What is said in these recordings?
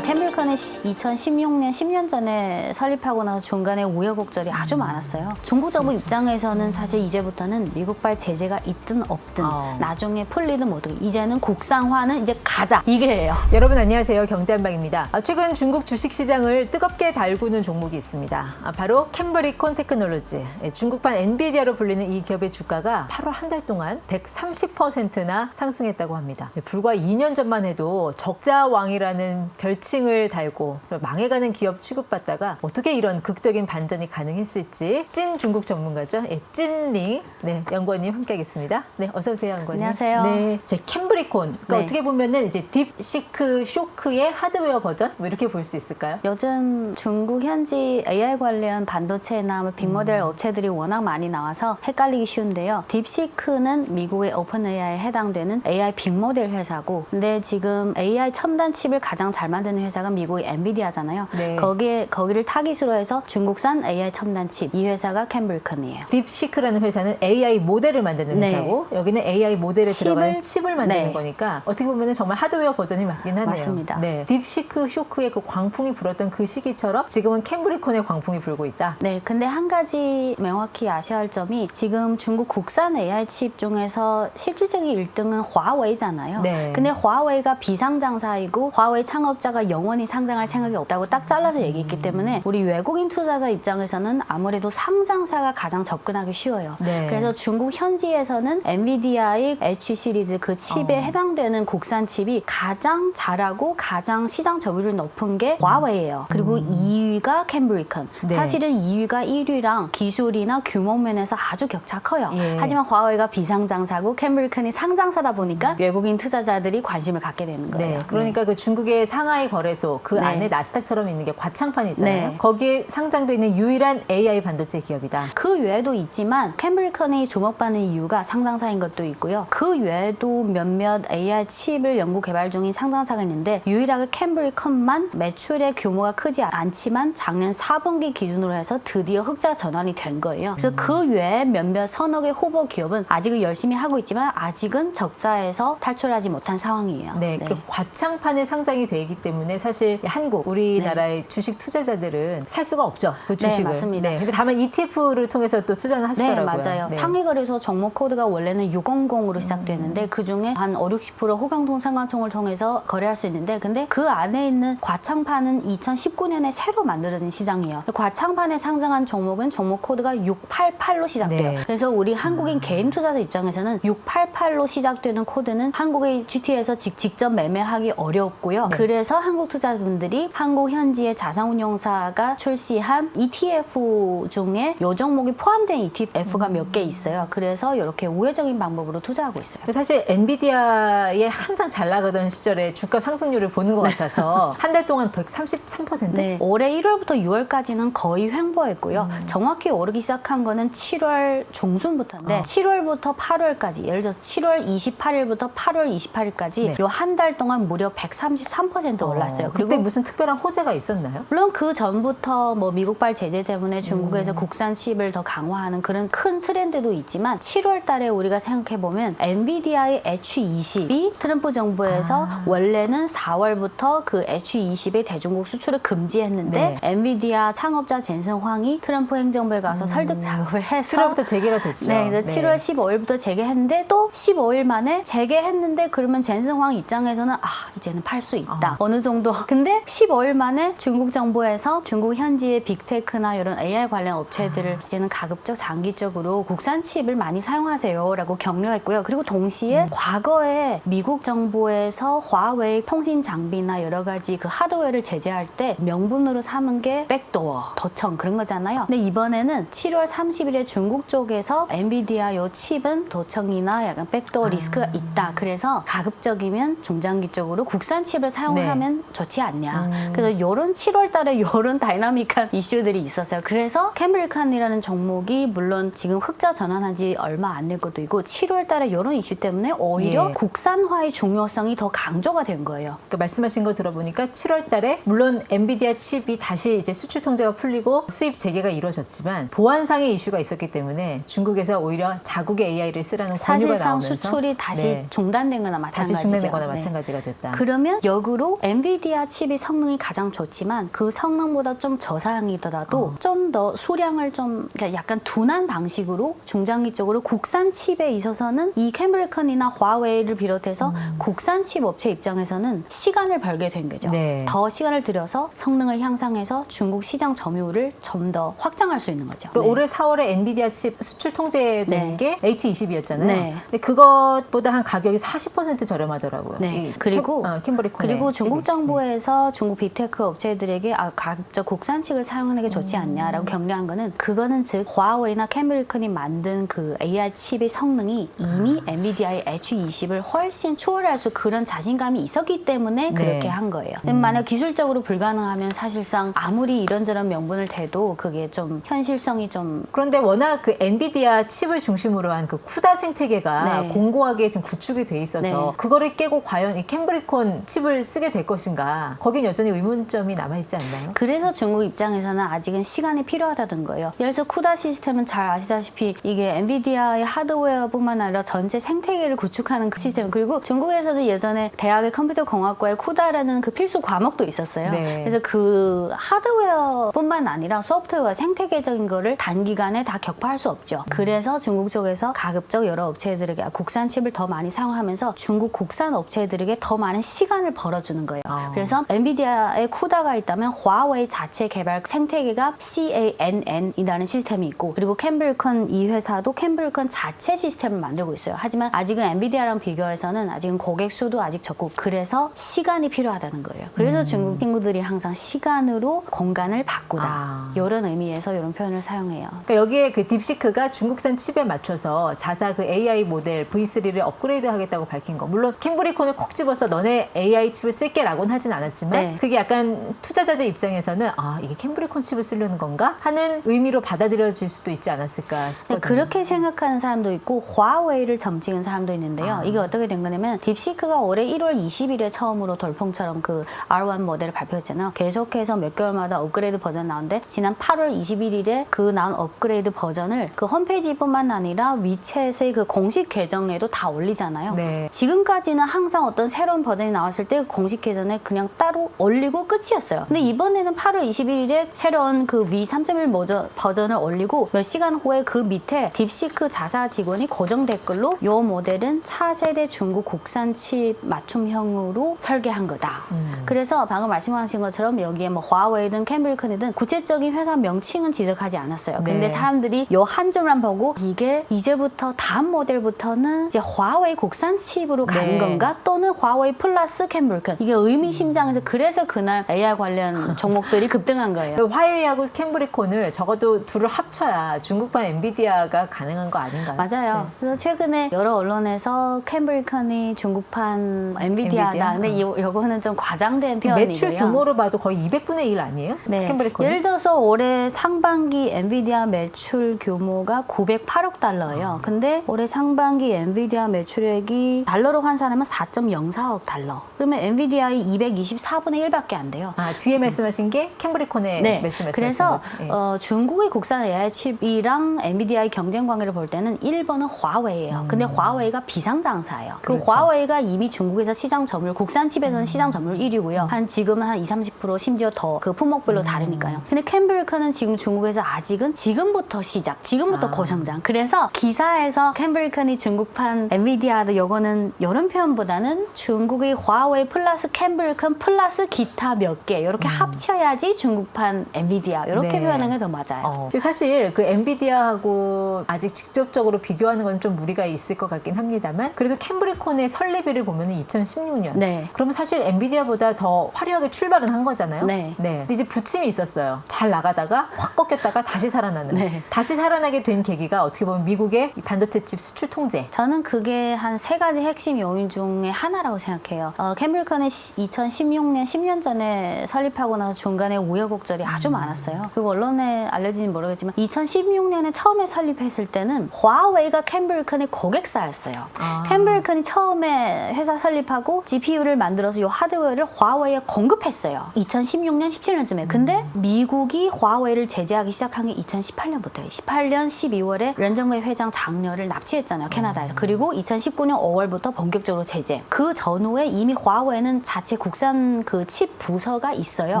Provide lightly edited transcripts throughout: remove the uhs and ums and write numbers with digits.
캠브리컨이 2016년 10년 전에 설립하고 나서 중간에 우여곡절이 아주 많았어요. 중국 정부 입장에서는 사실 이제부터는 미국발 제재가 있든 없든 나중에 풀리든 뭐든 이제는 국산화는 이제 가자 이게예요. 여러분 안녕하세요. 경제한방입니다. 최근 중국 주식시장을 뜨겁게 달구는 종목이 있습니다. 바로 캠브리콘 테크놀로지. 중국판 엔비디아로 불리는 이 기업의 주가가 8월 한 달 동안 130%나 상승했다고 합니다. 불과 2년 전만 해도 적자왕이라는 별칭을 달고 망해가는 기업 취급받다가 어떻게 이런 극적인 반전이 가능했을지 찐 중국 전문가죠. 찐링 연구원님 함께하겠습니다. 어서 오세요, 연구원님. 안녕하세요. 네, 제 캠브리콘. 그러니까 네. 어떻게 보면은 이제 딥시크 쇼크의 하드웨어 버전 뭐 이렇게 볼 수 있을까요? 요즘 중국 현지 AI 관련 반도체나 빅모델 업체들이 워낙 많이 나와서 헷갈리기 쉬운데요. 딥시크는 미국의 오픈 AI에 해당되는 AI 빅모델 회사고, 근데 지금 AI 첨단 칩을 가장 잘 만드는 회사가 미국의 엔비디아잖아요. 네. 거기를 타깃으로 해서 중국산 AI 첨단 칩, 이 회사가 캠브리컨이에요. 딥시크라는 회사는 AI 모델을 만드는 네. 회사고 여기는 AI 모델에 들어가는 칩을 만드는 네. 거니까 어떻게 보면 정말 하드웨어 버전이 맞긴 하네요. 맞습니다. 네. 딥시크 쇼크의 그 광풍이 불었던 그 시기처럼 지금은 캠브리콘의 광풍이 불고 있다. 네, 근데 한 가지 명확히 아셔야 할 점이 지금 중국 국산 AI 칩 중에서 실질적인 1등은 화웨이잖아요. 네. 근데 화웨이가 비상장사이고 화웨이 창업자가 영원히 상장할 생각이 없다고 딱 잘라서 얘기했기 때문에 우리 외국인 투자자 입장에서는 아무래도 상장사가 가장 접근하기 쉬워요. 네. 그래서 중국 현지에서는 엔비디아의 H 시리즈 그 칩에 해당되는 국산 칩이 가장 잘하고 가장 시장 점유율이 높은 게 화웨이예요. 그리고 2위가 캠브리컨. 네. 사실은 2위가 1위랑 기술이나 규모 면에서 아주 격차 커요. 예. 하지만 화웨이가 비상장사고 캠브리컨이 상장사다 보니까 외국인 투자자들이 관심을 갖게 되는 거예요. 네, 그러니까 그 중국의 상하이 거래소 그 네. 안에 나스닥처럼 있는 게 과창판이잖아요. 네. 거기에 상장돼 있는 유일한 AI 반도체 기업이다. 그 외에도 있지만 캠브리컨이 주목받는 이유가 상장사인 것도 있고요. 그 외에도 몇몇 AI 칩을 연구 개발 중인 상장사가 있는데 유일하게 캠브리컨만 매출의 규모가 크지 않지만 작년 4분기 기준으로 해서 드디어 흑자 전환이 된 거예요. 그래서 그 외에 몇몇 서너 개 후보 기업은 아직은 열심히 하고 있지만 아직은 적자에서 탈출하지 못한 상황이에요. 네, 그 과창판에 상장이 돼 있기 때문에 사실 한국, 우리나라의 주식 투자자들은 살 수가 없죠. 그 주식을. 맞습니다. 네, 근데 다만 ETF를 통해서 또 투자는 하시더라고요. 네, 맞아요. 네. 상위 거래소 종목 코드가 원래는 600으로 시작되는데 그중에 한 5-60% 호강동 상관총을 통해서 거래할 수 있는데 근데 그 안에 있는 과창판은 2019년에 새로 만들어진 시장이에요. 과창판에 상장한 종목은 종목 코드가 688로 시작돼요. 네. 그래서 우리 한국인 개인 투자자 입장에서는 688로 시작되는 코드는 한국의 GT에서 직접 매매하기 어렵고요. 네. 그래서 한국 투자분들이 한국 현지의 자산운용사가 출시한 ETF 중에 이 종목이 포함된 ETF가 몇 개 있어요. 그래서 이렇게 우회적인 방법으로 투자하고 있어요. 근데 사실 엔비디아의 한창 잘 나가던 시절에 주가 상승률을 보는 것 같아서 한 달 동안 133%? 네, 올해 1월부터 6월까지는 거의 횡보했고요. 정확히 오르기 시작한 거는 7월 중순부터인데 7월부터 8월까지 예를 들어서 7월 28일부터 8월 28일까지 네. 요 한 달 동안 무려 133% 올랐어요. 그때 무슨 특별한 호재가 있었나요? 물론 그 전부터 뭐 미국발 제재 때문에 중국에서 국산 칩을 더 강화하는 그런 큰 트렌드도 있지만 7월 달에 우리가 생각해 보면 엔비디아의 H20이 트럼프 정부에서 원래는 4월부터 그 H20의 대중국 수출을 금지했는데 네. 엔비디아 창업자 젠슨 황이 트럼프 행정부에 가서 설득 작업을 해서 7월부터 재개가 됐죠. 네, 그래서 7월 15일부터 재개했는데 또 15일 만에 재개했는데 그러면 젠슨 황 입장에서는 이제는 팔 수 있다. 어느 정도. 근데 15일 만에 중국 정부에서 중국 현지의 빅테크나 이런 AI 관련 업체들을 이제는 가급적 장기적으로 국산 칩을 많이 사용하세요라고 격려했고요. 그리고 동시에 과거에 미국 정부에서 화웨이 통신 장비나 여러 가지 그 하드웨어를 제재할 때 명분으로 삼은 게 백도어, 도청 그런 거잖아요. 근데 이번에는 7월 30일에 중국 쪽에서 엔비디아 요 칩은 도청이나 약간 백도어 리스크가 있다. 그래서 가급적이면 중장기적으로 국산 칩을 사용하면 좋지 않냐. 그래서 이런 7월 달에 이런 다이나믹한 이슈들이 있었어요. 그래서 캠브리컨이라는 종목이 물론 지금 흑자 전환한 지 얼마 안 된 것도 있고 7월 달에 이런 이슈 때문에 오히려 국산화의 중요성이 더 강조가 된 거예요. 그러니까 말씀하신 거 들어보니까 7월 달에 물론 엔비디아 칩이 다시 이제 수출 통제가 풀리고 수입 재개가 이루어졌지만 보안상의 이슈가 있었기 때문에 중국에서 오히려 자국의 AI를 쓰라는 권유가 사실상 나오면서 수출이 다시 중단된 거나 마찬가지죠. 다시 중단된 거나 마찬가지가 됐다. 그러면 역으로 엔비디아 칩이 성능이 가장 좋지만 그 성능보다 좀 저사양이더라도 좀 더 수량을 좀 그러니까 약간 둔한 방식으로 중장기적으로 국산 칩에 있어서는 이 캠브리컨이나 화웨이를 비롯해서 국산 칩 업체 입장에서는 시간을 벌게 된 거죠. 네. 더 시간을 들여서 성능을 향상해서 중국 시장 점유율을 좀 더 확장할 수 있는 거죠. 그 네. 올해 4월에 엔비디아 칩 수출 통제된 네. 게 H20이었잖아요. 네. 근데 그것보다 한 가격이 40% 저렴하더라고요. 네. 이 그리고 캠브리콘의 그리고 중국 칩이. 정부에서 중국 빅테크 업체들에게 가급적 국산 칩을 사용하는 게 좋지 않냐라고 격려한 거는 그거는 즉 화웨이나 캠브리콘이 만든 그 AI 칩의 성능이 이미 엔비디아의 H20을 훨씬 초월할 수 그런 자신감이 있었기 때문에 네. 그렇게 한 거예요. 만약 기술적으로 불가능하면 사실상 아무리 이런저런 명분을 대도 그게 좀 현실성이 좀 그런데 워낙 그 엔비디아 칩을 중심으로 한 그 쿠다 생태계가 네. 공고하게 지금 구축이 돼 있어서 네. 그거를 깨고 과연 이 캠브리콘 칩을 쓰게 될 것인가? 거긴 여전히 의문점이 남아 있지 않나요? 그래서 중국 입장에서는 아직은 시간이 필요하다는 거예요. 예를 들어서 쿠다 시스템은 잘 아시다시피 이게 엔비디아의 하드웨어뿐만 아니라 전체 생태계를 구축하는 그 시스템. 그리고 중국에서는 예전에 대학의 컴퓨터 공학과에 쿠다라는 그 필수 과목도 있었어요. 네. 그래서 그 하드웨어뿐만 아니라 소프트웨어 생태계적인 거를 단기간에 다 격파할 수 없죠. 그래서 중국 쪽에서 가급적 여러 업체들에게 국산 칩을 더 많이 사용하면서 중국 국산 업체들에게 더 많은 시간을 벌어주는 거예요. 그래서 엔비디아의 쿠다가 있다면 화웨이 자체 개발 생태계가 CANN이라는 시스템이 있고 그리고 캠브리컨 이 회사도 캠브리컨 자체 시스템을 만들고 있어요. 하지만 아직은 엔비디아랑 비교해서는 아직은 고객 수도 아직 적고 그래서 시간이 필요하다는 거예요. 그래서 중국 친구들이 항상 시간으로 공간을 바꾸다. 이런 의미에서 이런 표현을 사용해요. 그러니까 여기에 그 딥시크가 중국산 칩에 맞춰서 자사 그 AI 모델 V3를 업그레이드 하겠다고 밝힌 거. 물론 캠브리콘을 콕 집어서 너네 AI 칩을 쓸게라고는 하진 않았지만 네. 그게 약간 투자자들 입장에서는 아 이게 캠브리콘 칩을 쓰려는 건가 하는 의미로 받아들여질 수도 있지 않았을까 싶거든요. 그렇게 생각하는 사람도 있고 화웨이를 점찍은 사람도 있는데요. 이게 어떻게 된 거냐면 딥시크가 올해 1월 20일에 처음으로 돌풍처럼 그 R1 모델을 발표했잖아요. 계속해서 몇 개월마다 업그레이드 버전 나오는데 지난 8월 21일에 그 나온 업그레이드 버전을 그 홈페이지뿐만 아니라 위챗의 그 공식 계정에도 다 올리잖아요. 네. 지금까지는 항상 어떤 새로운 버전이 나왔을 때 공식 계정에 그냥 따로 올리고 끝이었어요. 근데 이번에는 8월 21일에 새로운 그 V3.1 버전을 올리고 몇 시간 후에 그 밑에 딥시크 자사 직원이 고정 댓글로 이 모델은 차세대 중국 국산 칩 맞춤형으로 설계한 거다. 그래서 방금 말씀하신 것처럼 여기에 뭐 화웨이든 캠브리컨이든 구체적인 회사 명칭은 지적하지 않았어요. 근데 네. 사람들이 요 한 줄만 보고 이게 이제부터 다음 모델부터는 이제 화웨이 국산 칩으로 가는 네. 건가? 또는 화웨이 플러스 캠브리컨. 이게 의미심장해서 그래서 그날 AI 관련 종목들이 급등한 거예요. 화웨이하고 캠브리콘을 적어도 둘을 합쳐야 중국판 엔비디아가 가능한 거 아닌가요? 맞아요. 그래서 최근에 여러 언론에서 캠브리컨이 중국판 엔비디아다. 엔비디아? 근데 요거는 좀 과장된 표현이고요. 매출 규모로 봐도 거의 200분의 1 아니에요? 네. 캠브리콘이? 예를 들어서 올해 상반기 엔비디아 매출 규모가 908억 달러예요. 근데 올해 상반기 엔비디아 매출액이 달러로 환산하면 4.04억 달러. 그러면 엔비디아의 224분의 1밖에 안 돼요. 아, 뒤에 말씀하신 게 캠브리콘의 네. 매출 말씀하신 그래서 거죠? 예. 중국의 국산 AI 칩이랑 엔비디아의 경쟁 관계를 볼 때는 1번은 화웨이예요. 근데 화웨이가 비상장사예요. 그 그렇죠. 화웨이가 이미 중국에서 시장 점유율, 국산 칩에서는 시장 점유율 1위고요. 한 지금은 한 20-30% 심지어 더 그 품목별로 다르니까요. 근데 캠브리컨은 지금 중국에서 아직은 지금부터 시작, 지금부터 고성장. 그래서 기사에서 캠브리컨이 중국판 엔비디아도 요거는 이런 표현보다는 중국의 화웨이 플러스 캠브리컨 플러스 기타 몇 개 이렇게 합쳐야지 중국판 엔비디아 이렇게 네. 표현하는 게 더 맞아요. 사실 그 엔비디아하고 아직 직접적으로 비교하는 건 좀 무리가 있을 것 같긴 합니다만 그래도 캠브리콘의 설립일을 보면은 2016년. 네. 그러면 사실 엔비디아보다 더 화려하게 출발은 한 거잖아요. 네. 근데 이제 부침이 있었어요. 잘 나가다가 확 꺾였다가 다시 살아나는. 네. 다시 살아나게 된 계기가 어떻게 보면 미국의 이 반도체 칩 수출 통제. 저는 그게 한 세 가지 핵심 요인 중에 하나라고 생각해요. 캠브리컨이 2016년, 10년 전에 설립하고 나서 중간에 우여곡절이 아주 많았어요. 그리고 언론에 알려진지 모르겠지만 2016년에 처음에 설립했을 때는 화웨이가 캠브리컨의 고객사였어요. 캠브리컨이 처음에 회사 설립하고 GPU를 만들어서 이 하드웨어를 화웨이에 공급했어요. 2016년, 17년쯤에. 근데 미국이 화웨이를 제재하기 시작한 게 2018년부터예요. 18년 12월에 렌정웨이 회장 장녀를 납치했잖아요. 캐나다에서. 그리고 2019년 5월부터 본격적으로 제재. 그 전후에 이미 화웨이는 자체 국산 그 칩 부서가 있어요.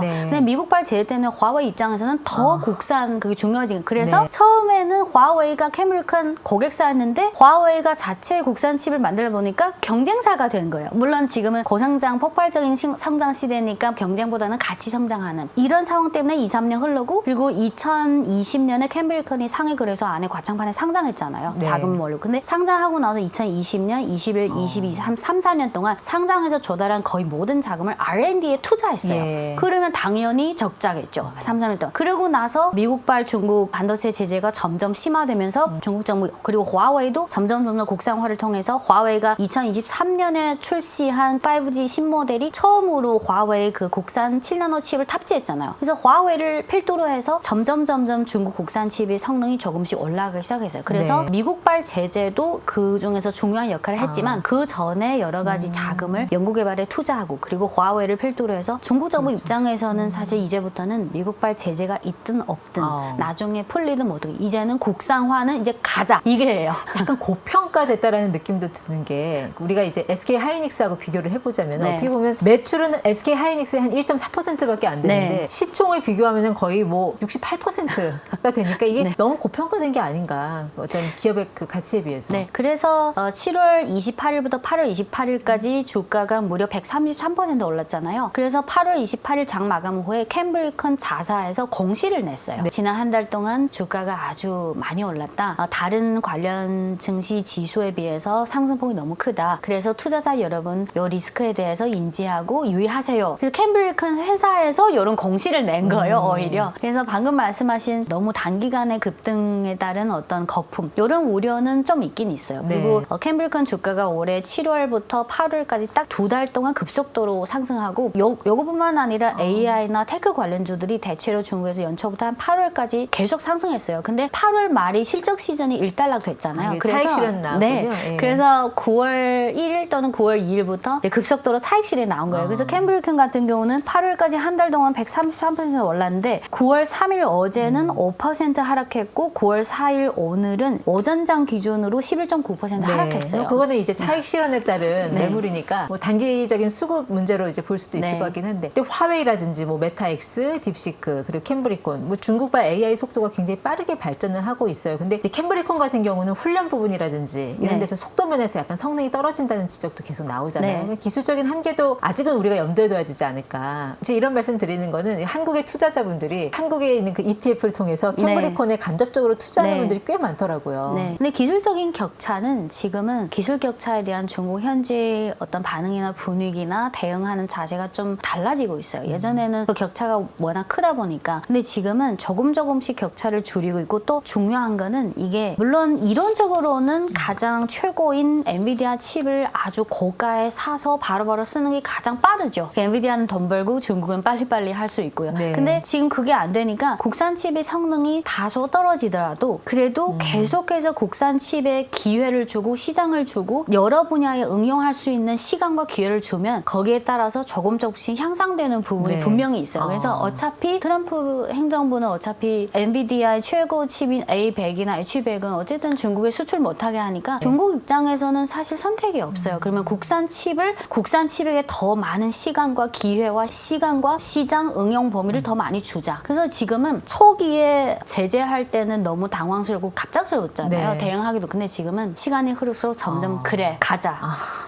네. 근데 미국발 제재 때문에 화웨이 입장에서는 더 국산 그게 중요해진. 그래서 네. 처음에는 화웨이가 캐머리컨 고객사였는데 화웨이가 자체 국산 칩을 만들어 보니까 경쟁사가 된 거예요. 물론 지금은 고성장 폭발적인 성장 시대니까 경쟁보다는 같이 성장하는 이런 상황 때문에 2, 3년 흐르고 그리고 2020년에 캐머리컨이 상해 그래서 안에 과창판에 상장했잖아요. 네. 자금 원료. 근데 상장하고 나서 2020년, 21, 22, 3, 4년 동안 상장해서 조달한 거의 모든 자금을 R&D에 투자했어요. 예. 그러면 당연히 적자겠죠. 3, 4년 동안. 그러고 나서 미국발 중국 반도체 제재가 점점 심화되면서 중국 정부 그리고 화웨이도 점점 국산화를 통해서 화웨이가 2023년에 출시한 5G 신모델이 처음으로 화웨이 그 국산 7나노 칩을 탑재했잖아요. 그래서 화웨이를 필두로 해서 점점 중국 국산 칩의 성능이 조금씩 올라가기 시작했어요. 그래서 네. 미국발 제재도 그 중에서 중요한 역할을 했지만 그 전에 여러 가지 자금을 연구개발에 투자하고 그리고 화웨이를 필두로 해서 중국 정부 입장에서는 사실 이제부터는 미국발 제재가 있든 없든 나중에 풀리든 뭐든 이제는 국산화는 이제 가자 이게예요. 약간 고평가됐다라는 느낌도 드는 게 우리가 이제 SK 하이닉스하고 비교를 해보자면 네. 어떻게 보면 매출은 SK 하이닉스의 한 1.4%밖에 안 되는데 네. 시총을 비교하면 거의 뭐 68%가 되니까 이게 네. 너무 고평가된 게 아닌가 어떤 기업의 그 가치에 비해서. 네, 그래서 7월 28일부터 8월 28일까지 주가가 무려 133% 올랐잖아요. 그래서 8월 28일 장 마감 후에 캠브리컨 자사에서 공시를 냈어요. 네. 지난 한 달 동안 주가가 아주 많이 올랐다. 다른 관련 증시 지수에 비해서 상승폭이 너무 크다. 그래서 투자자 여러분 요 리스크에 대해서 인지하고 유의하세요. 그래서 캠브리컨 회사에서 이런 공시를 낸 거예요. 오히려. 그래서 방금 말씀하신 너무 단기간의 급등에 따른 어떤 거품 이런 우려는 좀 있긴 있어요. 네. 그리고 캠브리컨 주가가 올해 7월부터 8월까지 딱 2달 동안 급속도로 상승하고 요거뿐만 아니라 AI나 테크 관련주들이 대체로 중국에서 연초부터 한 8월까지 계속 상승했어요. 근데 8월 말이 실적 시즌이 일단락 됐잖아요. 차익 실현 나왔군요. 네, 예. 그래서 9월 1일 또는 9월 2일부터 급속도로 차익 실현이 나온 거예요. 그래서 캠브리컨 같은 경우는 8월까지 한 달 동안 133% 올랐는데 9월 3일 어제는 5% 하락했고 9월 4일 오늘은 오전장 기준으로 11.9% 하락했어요. 그거는 이제 차익 실현에 따른 네. 매물이니까 뭐 단기적인 수급 문제로 이제 볼 수도 있을 네. 것 같긴 한데 또 화웨이라든지 뭐 메타엑스, 딥시크 그리고 캠브리콘 뭐 중국발 AI 속도가 굉장히 빠르게 발전을 하고 있어요. 근데 이제 캠브리콘 같은 경우는 훈련 부분이라든지 이런 네. 데서 속도 면에서 약간 성능이 떨어진다는 지적도 계속 나오잖아요. 네. 그러니까 기술적인 한계도 아직은 우리가 염두에 둬야 되지 않을까. 이제 이런 말씀 드리는 거는 한국의 투자자분들이 한국에 있는 그 ETF를 통해서 캠브리콘에 간접적으로 투자하는 네. 분들이 꽤 많더라고요. 네. 근데 기술적인 격차는 지금은 기술 격차에 대한 중국 현지 어떤 반응이나 분위기나 대응하는 자세가 좀 달라지고 있어요. 예전에는 그 격차가 워낙 크다 보니까. 근데 지금은 조금씩 격차를 줄이고 있고 또 중요한 거는 이게 물론 이론적으로는 가장 최고인 엔비디아 칩을 아주 고가에 사서 바로바로 쓰는 게 가장 빠르죠. 엔비디아는 돈 벌고 중국은 빨리빨리 할 수 있고요. 네. 근데 지금 그게 안 되니까 국산 칩의 성능이 다소 떨어지더라도 그래도 계속해서 국산 칩에 기회를 주고 시장을 주고 여러 분야에 응용할 수 있는 시간과 기회를 주면 거기에 따라서 조금씩 향상되는 부분이 네. 분명히 있어요. 그래서 어차피 트럼프 행정부는 어차피 엔비디아의 최고 칩인 A100이나 H100은 어쨌든 중국에 수출 못하게 하니까 중국 입장에서는 사실 선택이 없어요. 그러면 국산 칩에게 더 많은 시간과 기회와 시간과 시장 응용 범위를 더 많이 주자. 그래서 지금은 초기에 제재할 때는 너무 당황스럽고 갑작스러웠잖아요. 네. 대응하기도. 근데 지금은 시간이 흐를수록 점점 그래 가자.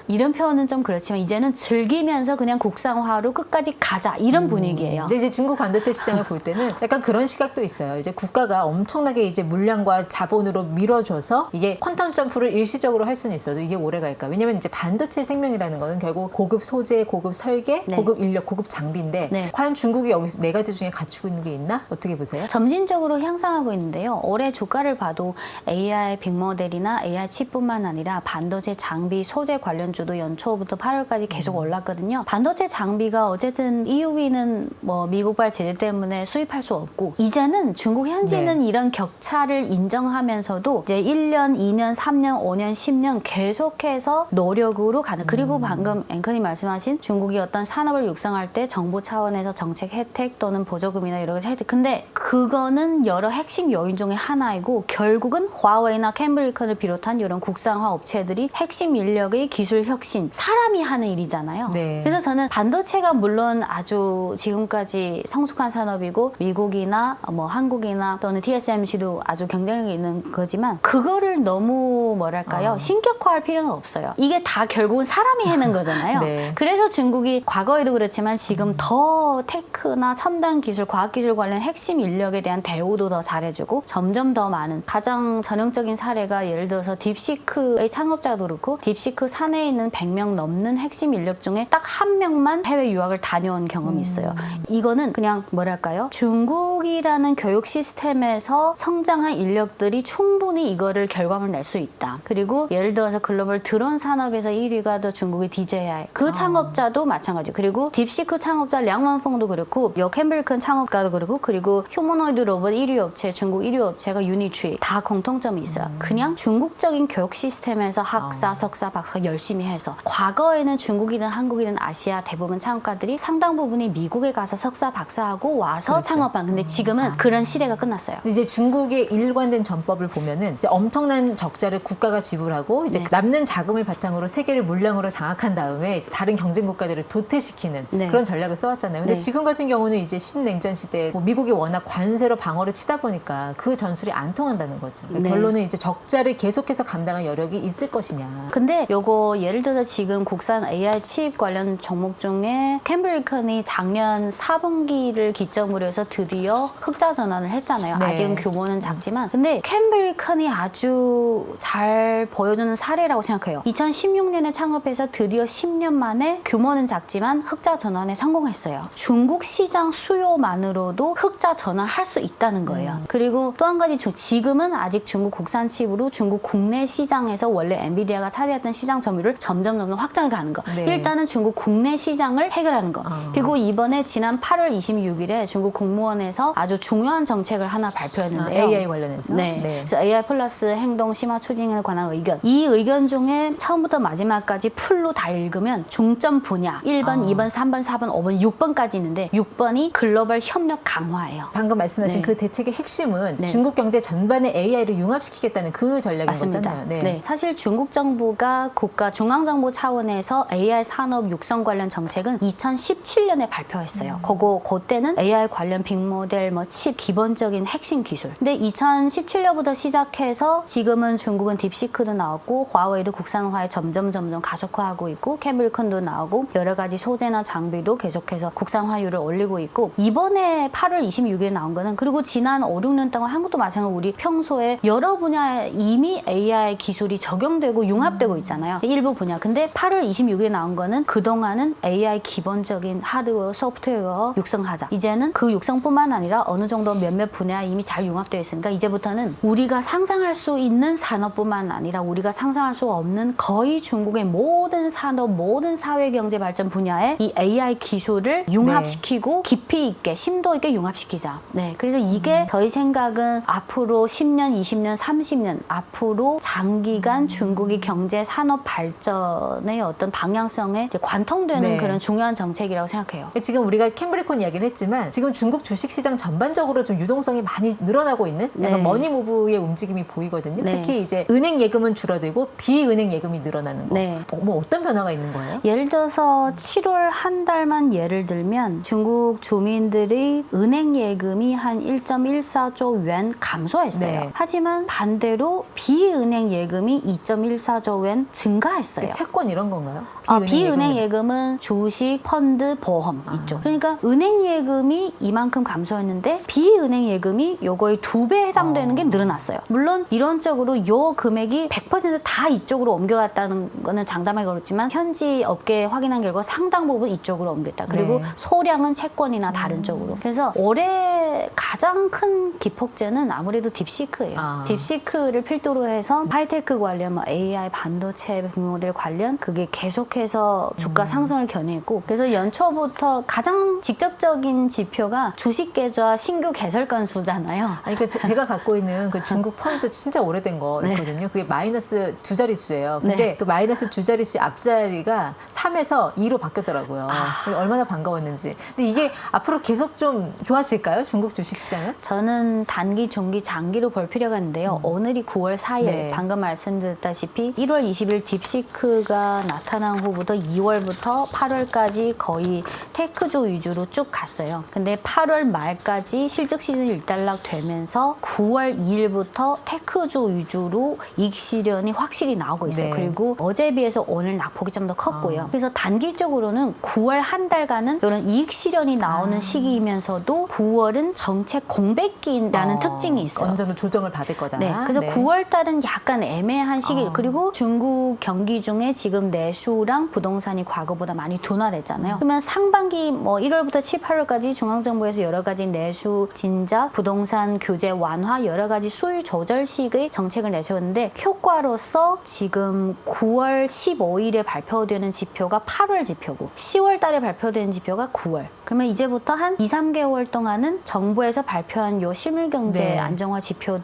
이런 표현은 좀 그렇지만 이제는 즐기면서 그냥 국산화로 끝까지 가자. 이런 분위기예요. 근데 이제 중국 반도체 시장을 볼 때는 약간 그런 시각도 있어요. 이제 국가가 엄청나게 이제 물량과 자본으로 밀어줘서 이게 퀀텀 점프를 일시적으로 할 수는 있어도 이게 오래 갈까? 왜냐면 이제 반도체 생명이라는 거는 결국 고급 소재, 고급 설계, 네. 고급 인력, 고급 장비인데 네. 과연 중국이 여기서 네 가지 중에 갖추고 있는 게 있나? 어떻게 보세요? 점진적으로 향상하고 있는데요. 올해 주가를 봐도 AI 빅모델이나 AI 칩뿐만 아니라 반도체 장비, 소재 관련주도 연초부터 8월까지 계속 올랐거든요. 반도체 장비가 어쨌든 EUV는 뭐 미국발 제재 때문에 수입할 수 없고 이제는 중국 현지는 네. 이런 격차를 인정하면서도 이제 1년, 2년, 3년, 5년, 10년 계속해서 노력으로 가는. 그리고 방금 앵커님 말씀하신 중국이 어떤 산업을 육성할 때 정부 차원에서 정책 혜택 또는 보조금이나 여러 가지 혜택. 근데 그거는 여러 핵심 요인 중에 하나이고 결국은 화웨이나 캠브리컨을 비롯한 이런 국산화 업체들이 핵심 인력의 기술 혁신, 사람이 하는 일이잖아요. 네. 네. 그래서 저는 반도체가 물론 아주 지금까지 성숙한 산업이고 미국이나 뭐 한국이나 또는 TSMC도 아주 경쟁력이 있는 거지만 그거를 너무 뭐랄까요? 신격화할 필요는 없어요. 이게 다 결국은 사람이 해낸 거잖아요. 네. 그래서 중국이 과거에도 그렇지만 지금 더 테크나 첨단 기술, 과학기술 관련 핵심 인력에 대한 대우도 더 잘해주고 점점 더 많은 가장 전형적인 사례가 예를 들어서 딥시크의 창업자도 그렇고 딥시크 사내에 있는 100명 넘는 핵심 인력 중에 딱 한 명만 해외 유학을 다녀온 경험이 있어요. 이거는 그냥 뭐랄까요? 중국이라는 교육 시스템에서 성장한 인력들이 충분히 이거를 결과물 낼 수 있다. 그리고 예를 들어서 글로벌 드론 산업에서 1위가 더 중국의 DJI. 그 창업자도 마찬가지. 그리고 딥시크 창업자 량완펑도 그렇고 캠브리컨 창업가도 그렇고 그리고 휴머노이드 로봇 1위 업체 중국 1위 업체가 유니트리 다 공통점이 있어요. 그냥 중국적인 교육 시스템에서 학사, 석사, 박사 열심히 해서 과거에는 중국이든 한국이든 아시아 대부분 창업가들이 상당 부분이 미국에 가서 석사, 박사하고 와서 그렇죠. 창업한. 근데 지금은 그런 시대가 끝났어요. 이제 중국의 일관된 전법을 보면은 이제 엄청난 적자를 국가가 지불하고 이제 네. 남는 자금을 바탕으로 세계를 물량으로 장악한 다음에 이제 다른 경쟁 국가들을 도태시키는 네. 그런 전략을 써왔잖아요. 근데 네. 지금 같은 경우는 이제 신냉전 시대에 뭐 미국이 워낙 관세로 방어를 치다 보니까 그 전술이 안 통한다는 거죠. 그러니까 네. 결론은 이제 적자를 계속해서 감당할 여력이 있을 것이냐. 근데 요거 예를 들어서 지금 국산 AI 칩 관련 종목 중에 캠브리컨이 작년 4분기를 기점으로 해서 드디어 흑자 전환을 했잖아요. 네. 아직은 규모는 작지만 근데 캠브리컨이 아주 잘 보여주는 사례라고 생각해요. 2016년에 창업해서 드디어 10년 만에 규모는 작지만 흑자 전환에 성공했어요. 중국 시장 수요만으로도 흑자 전환할 수 있다는 거예요. 그리고 또 한 가지 지금은 아직 중국 국산 칩으로 중국 국내 시장에서 원래 엔비디아가 차지했던 시장 점유율을 점점 확장해 가는 거. 네. 일단은 중국 국내 시장을 해결하는 거. 그리고 이번에 지난 8월 26일에 중국 공무원에서 아주 중요한 정책을 하나 발표했는데요. AI 관련해서. 네. 그래서 AI 플러스 행동 심화 추진에 관한 의견. 이 의견 중에 처음부터 마지막까지 풀로 다 읽으면 중점 분야 1번, 2번, 3번, 4번, 5번, 6번까지 있는데 6번이 글로벌 협력 강화예요. 방금 말씀하신 네. 그 대책의 핵심은 네. 중국 경제 전반에 AI를 융합시키겠다는 그 전략인 맞습니다. 거잖아요. 네. 사실 중국 정부가 국가 중앙정부 차원에서 AI 산업 육성 관련 정책은 2017년에 발표했어요. 그때는 AI 관련 빅모델, 칩 기본적인 핵심 기술. 근데 2017년부터 시작해서 지금은 중국은 딥시크도 나왔고 화웨이도 국산화에 점점 가속화하고 있고 캠브리컨도 나오고 여러 가지 소재나 장비도 계속해서 국산화율을 올리고 있고 이번에 8월 26일에 나온 거는 그리고 지난 5, 6년 동안 한국도 마찬가지로 우리 평소에 여러 분야에 이미 AI 기술이 적용되고 융합되고 있잖아요. 일부 분야. 근데 8월 26일에 나온 거는 그동안은 AI 기본적인 하드웨어, 소프트웨어 육성하자. 이제는 그 육성뿐만 아니라 어느 정도 몇몇 분야에 이미 잘 융합되어 있으니까 이제부터는 우리가 상상할 수 있는 산업뿐만 아니라 우리가 상상할 수 없는 거의 중국의 모든 산업, 모든 사회 경제 발전 분야에 이 AI 기술을 융합시키고 깊이 있게, 심도 있게 융합시키자. 네. 그래서 이게 저희 생각은 앞으로 10년, 20년, 30년 앞으로 장기간 중국이 경제 산업 발전의 어떤 방향성에 이제 관통되는 네. 그런 중요한 정책이라고 생각해요. 지금 우리가 캠브리콘 이야기를 했지만 지금 중국 주식시장 전반적으로 좀 유동성이 많이 늘어나고 있는 약간 네. 머니무브의 움직임이 보이거든요. 네. 특히 이제 은행 예금은 줄어들고 비은행 예금이 늘어나는 거. 네. 뭐 어떤 변화가 있는 거예요? 예를 들어서 7월 한 달만 예를 들면 중국 주민들이 은행 예금이 한 1.14조 원 감소했어요. 네. 하지만 반대로 비은행 예금이 2.14조 원 증가했어요. 채권 이런 건가요? 비은행 예금은 주식, 펀드, 보험 있죠. 그러니까 은행 예금이 이만큼 감소했는데 비은행 예금이 요거의 2배 해당되는 게 늘어났어요. 물론 이론적으로 요 금액이 100%다 이쪽으로 옮겨갔다는 거는 장담하기 어렵지만 현지 업계에 확인한 결과 상당 부분 이쪽으로 옮겼다. 그리고 네. 소량은 채권이나 다른 쪽으로. 그래서 올해 가장 큰 기폭제는 아무래도 딥시크예요. 딥시크를 필두로 해서 하이테크 관련, AI, 반도체, 빅모델 관련 그게 계속해서 주가 상승을 견인했고 그래서 연초부터 가장 직접적인 지표가 주식 계좌 신규 개설 건수잖아요. 아니, 그 제가 갖고 있는 그 중국 펀드 진짜 오래된 거 네. 있거든요. 그게 마이너스 두 자릿수예요. 근데 네. 그 마이너스 두 자릿수 앞자리가 3에서 2로 바뀌었더라고요. 얼마나 반가웠는지. 근데 이게 앞으로 계속 좀 좋아질까요? 중국 주식 주식시장은? 저는 단기, 중기, 장기로 볼 필요가 있는데요. 오늘이 9월 4일, 네. 방금 말씀드렸다시피 1월 20일 딥시크가 나타난 후부터 2월부터 8월까지 거의 테크주 위주로 쭉 갔어요. 근데 8월 말까지 실적 시즌이 일단락되면서 9월 2일부터 테크주 위주로 이익 실현이 확실히 나오고 있어요. 네. 그리고 어제에 비해서 오늘 낙폭이 좀 더 컸고요. 그래서 단기적으로는 9월 한 달간은 이런 이익 실현이 나오는 시기이면서도 9월은 정책 공백기라는 특징이 있어요. 어느 정도 조정을 받을 거다. 네, 그래서 9월 달은 약간 애매한 시기. 그리고 중국 경기 중에 지금 내수랑 부동산이 과거보다 많이 둔화됐잖아요. 그러면 상반기 뭐 1월부터 7, 8월까지 중앙정부에서 여러 가지 내수 진작, 부동산 규제 완화, 여러 가지 수요 조절식의 정책을 내세웠는데 효과로서 지금 9월 15일에 발표되는 지표가 8월 지표고 10월 달에 발표되는 지표가 9월. 그러면 이제부터 한 2, 3개월 동안은 정부에서 발표한 요 실물경제 네. 안정화 지표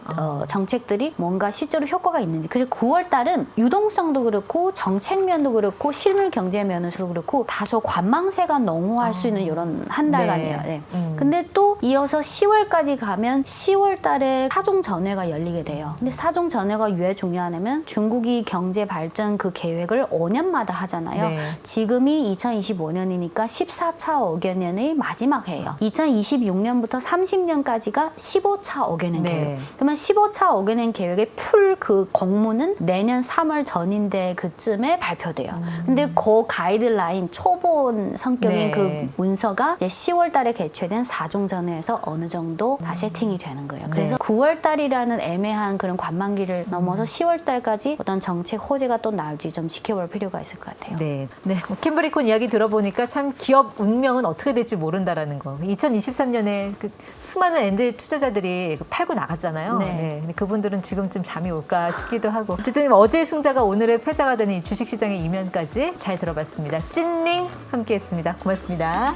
정책들이 뭔가 실제로 효과가 있는지. 그리고 9월 달은 유동성도 그렇고 정책면도 그렇고 실물경제 면에서도 그렇고 다소 관망세가 농후할 수 있는 이런 한 달간이에요. 네. 네. 근데 또 이어서 10월까지 가면 10월 달에 사종전회가 열리게 돼요. 근데 사종전회가 왜 중요하냐면 중국이 경제 발전 그 계획을 5년마다 하잖아요. 네. 지금이 2025년이니까 14차 5개년의 마지막 해예요. 2026년부터 30년까지가 15차 5개년 네. 계획. 그러면 15차 5개년 계획의 풀 그 공문은 내년 3월 전인데 그쯤에 발표돼요. 근데 그 가이드라인 초본 성격인 네. 그 문서가 이제 10월 달에 개최된 사종전회에서 어느 정도 다 세팅이 되는 거예요. 그래서 네. 9월 달이라는 애매한 그런 관망기를 넘어서 10월 달까지 어떤 정책 호재가 또 나올지 좀 지켜볼 필요가 있을 것 같아요. 네. 캠브리콘 이야기 들어보니까 참 기업 운명은 어떻게 될지 모른다라는 거. 2023년에 그 수많은 엔젤 투자자들이 팔고 나갔잖아요. 네. 근데 그분들은 지금쯤 잠이 올까 싶기도 하고. 어쨌든 어제의 승자가 오늘의 패자가 되는 이 주식시장의 이면까지 잘 들어봤습니다. 찐링 함께했습니다. 고맙습니다.